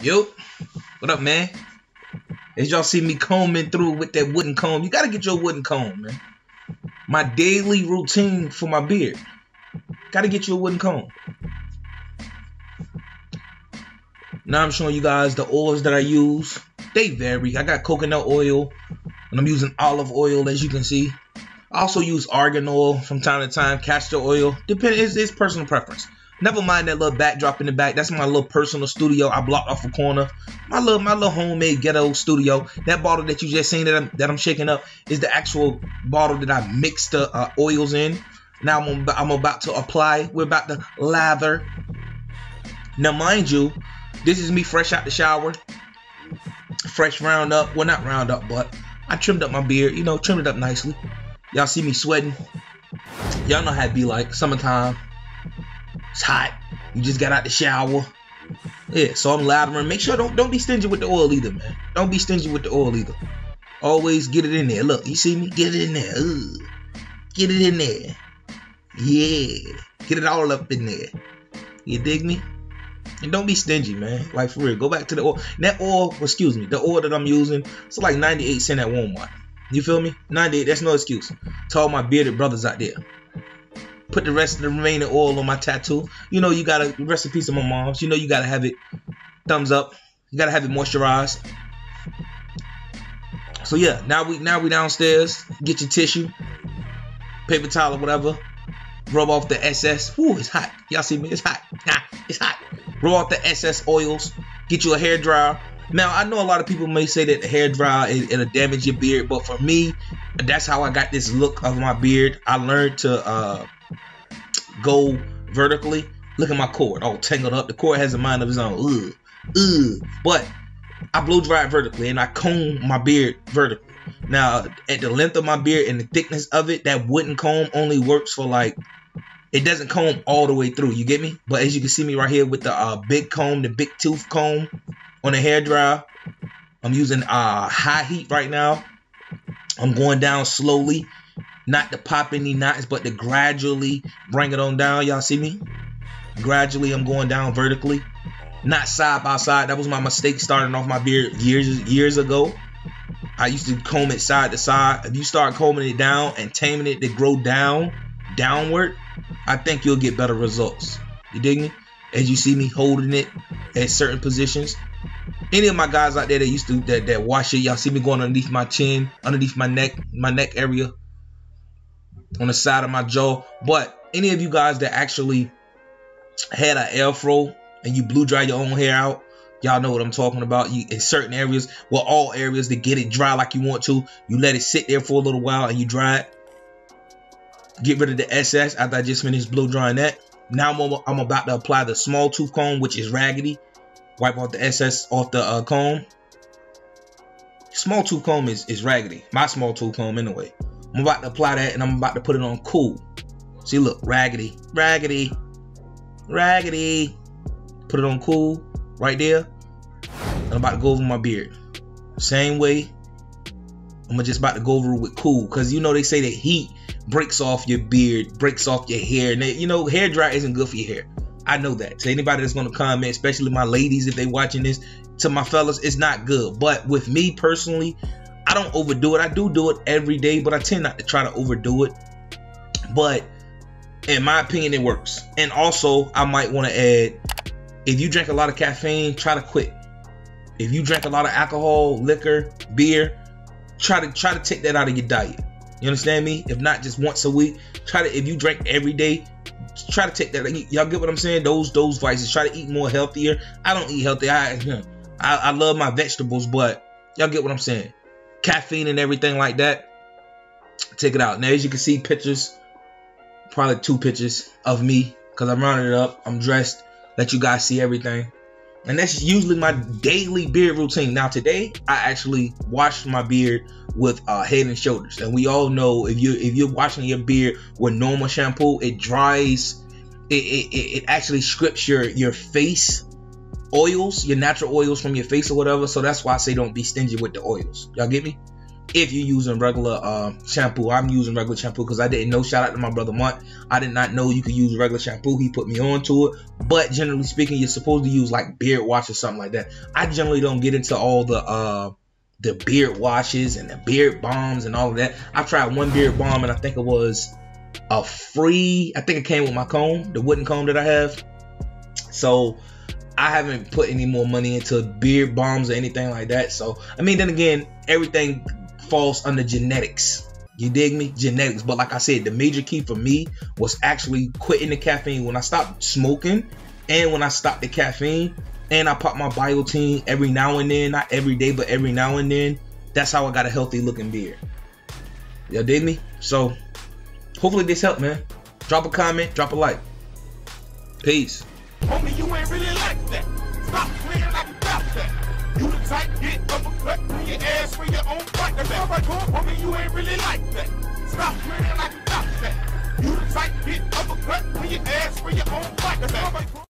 Yo, what up, man? As y'all see me combing through with that wooden comb, you gotta get your wooden comb, man. My daily routine for my beard. Gotta get you a wooden comb. Now I'm showing you guys the oils that I use. They vary. I got coconut oil, and I'm using olive oil, as you can see. I also use argan oil from time to time, castor oil. It's personal preference. Never mind that little backdrop in the back. That's my little personal studio. I blocked off a corner. My little homemade ghetto studio. That bottle that you just seen that I'm shaking up is the actual bottle that I mixed the oils in. Now I'm about to apply. We're about to lather. Now, mind you, this is me fresh out the shower. Fresh round up. Well, not round up, but I trimmed up my beard. You know, trimmed it up nicely. Y'all see me sweating. Y'all know how it be like. Summertime. It's hot. You just got out the shower. Yeah, so I'm lathering. Make sure don't be stingy with the oil either, man. Don't be stingy with the oil either. Always get it in there. Look, you see me? Get it in there. Get it in there. Yeah. Get it all up in there. You dig me? And don't be stingy, man. Like, for real. Go back to the oil. That oil, excuse me, the oil that I'm using, it's like 98 cents at Walmart. You feel me? 98, that's no excuse. To all my bearded brothers out there. Put the rest of the remaining oil on my tattoo. You know you gotta, rest in peace of my moms. You know you gotta have it thumbs up. You gotta have it moisturized. So yeah, now we downstairs. Get your tissue, paper towel or whatever. Rub off the SS. Ooh, it's hot. Y'all see me? It's hot. It's hot. Rub off the SS oils. Get you a hair dryer. Now, I know a lot of people may say that the hair dryer it'll damage your beard, but for me, that's how I got this look of my beard. I learned to go vertically. Look at my cord, all tangled up. The cord has a mind of its own. But I blow dry it vertically, and I comb my beard vertically. Now, at the length of my beard and the thickness of it, that wooden comb only works for like, it doesn't comb all the way through. You get me? But as you can see me right here with the big comb, the big tooth comb on the hair dryer. I'm using high heat right now. I'm going down slowly. Not to pop any knots, but to gradually bring it on down. Y'all see me? Gradually, I'm going down vertically. Not side by side. That was my mistake starting off my beard years ago. I used to comb it side to side. If you start combing it down and taming it to grow downward, I think you'll get better results. You dig me? As you see me holding it at certain positions. Any of my guys out there that used to that wash it, y'all see me going underneath my chin, underneath my neck area, on the side of my jaw. But any of you guys that actually had an afro and you blew dry your own hair out, y'all know what I'm talking about. You in certain areas, well, all areas, to get it dry like you want to, you let it sit there for a little while and you dry it. Get rid of the SS after I just finished blow drying that. Now I'm about to apply the small tooth comb, which is raggedy. Wipe off the SS off the comb. Small tooth comb is raggedy. My small tooth comb anyway. I'm about to apply that and I'm about to put it on cool. See, look, raggedy, raggedy, raggedy. Put it on cool right there. And I'm about to go over my beard. Same way. I'm just about to go over it with cool. Because you know they say that heat breaks off your beard, breaks off your hair. And you know, hair dry isn't good for your hair. I know that. So anybody that's going to comment, especially my ladies, if they watching this, to my fellas, it's not good. But with me personally, I don't overdo it. I do it every day, but I tend not to try to overdo it. But in my opinion, it works. And also, I might want to add, if you drink a lot of caffeine, try to quit. If you drink a lot of alcohol, liquor, beer, try to take that out of your diet. You understand me? If not, just once a week. If you drink every day, try to take that. Y'all get what I'm saying? Those vices. Try to eat more healthier. I don't eat healthy. I love my vegetables, but y'all get what I'm saying. Caffeine and everything like that, take it out. Now, as you can see, pictures, probably 2 pictures of me, because I'm rounding it up. I'm dressed. Let you guys see everything. And that's usually my daily beard routine. Now, today, I actually washed my beard with Head and Shoulders. And we all know if you're washing your beard with normal shampoo, it dries. It actually strips your face oils, your natural oils from your face or whatever. So that's why I say don't be stingy with the oils. Y'all get me? if you're using regular shampoo. I'm using regular shampoo because I didn't know. Shout out to my brother Mont. I did not know you could use regular shampoo. He put me on to it. But generally speaking, you're supposed to use like beard wash or something like that. I generally don't get into all the beard washes and the beard balms and all of that. I tried one beard balm and I think it was a free. I think it came with my comb, the wooden comb that I have. So I haven't put any more money into beard balms or anything like that. So I mean, then again, everything falls under genetics. You dig me? Genetics. But like I said, the major key for me was actually quitting the caffeine. When I stopped smoking and when I stopped the caffeine and I pop my biotin every now and then, not every day, but every now and then, that's how I got a healthy looking beard. Y'all dig me? So hopefully this helped, man. Drop a comment, drop a like. Peace. Homie, you ain't really like that. Stop playing like you got that. You the type get uppercut in your ass for your own fight. That's all right, homie, you ain't really like that. Stop playing like you got that. You the type get uppercut in your ass for your own fight. That's all right.